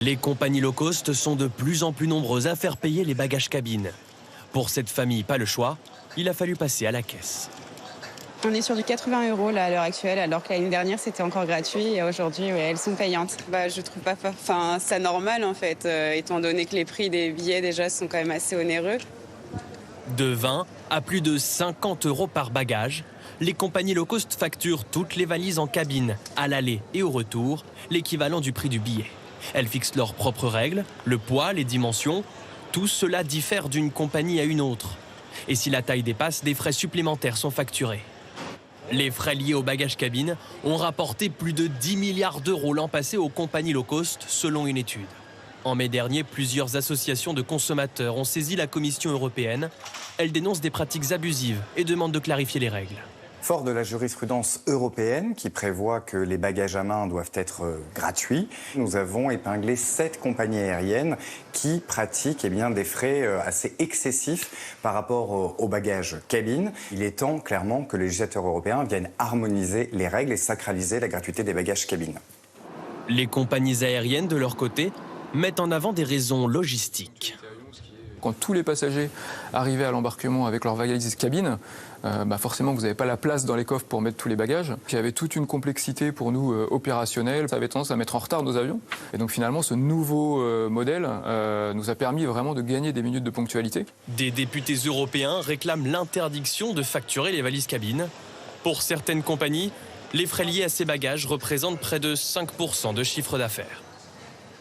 Les compagnies low cost sont de plus en plus nombreuses à faire payer les bagages cabine. Pour cette famille, pas le choix, il a fallu passer à la caisse. On est sur du 80 € là, à l'heure actuelle, alors que l'année dernière c'était encore gratuit et aujourd'hui elles sont payantes. Je trouve pas ça normal en fait, étant donné que les prix des billets déjà sont quand même assez onéreux. De 20 à plus de 50 € par bagage, les compagnies low cost facturent toutes les valises en cabine, à l'aller et au retour, l'équivalent du prix du billet. Elles fixent leurs propres règles, le poids, les dimensions. Tout cela diffère d'une compagnie à une autre. Et si la taille dépasse, des frais supplémentaires sont facturés. Les frais liés aux bagages cabine ont rapporté plus de 10 milliards d'euros l'an passé aux compagnies low cost, selon une étude. En mai dernier, plusieurs associations de consommateurs ont saisi la Commission européenne. Elles dénoncent des pratiques abusives et demandent de clarifier les règles. Fort de la jurisprudence européenne qui prévoit que les bagages à main doivent être gratuits, nous avons épinglé 7 compagnies aériennes qui pratiquent des frais assez excessifs par rapport aux bagages cabine. Il est temps clairement que les législateurs européens viennent harmoniser les règles et sacraliser la gratuité des bagages cabine. Les compagnies aériennes, de leur côté, mettent en avant des raisons logistiques. Quand tous les passagers arrivaient à l'embarquement avec leurs valises cabine, forcément vous n'avez pas la place dans les coffres pour mettre tous les bagages. Il y avait toute une complexité pour nous opérationnelle. Ça avait tendance à mettre en retard nos avions. Et donc finalement ce nouveau modèle nous a permis vraiment de gagner des minutes de ponctualité. Des députés européens réclament l'interdiction de facturer les valises cabine. Pour certaines compagnies, les frais liés à ces bagages représentent près de 5% de chiffre d'affaires.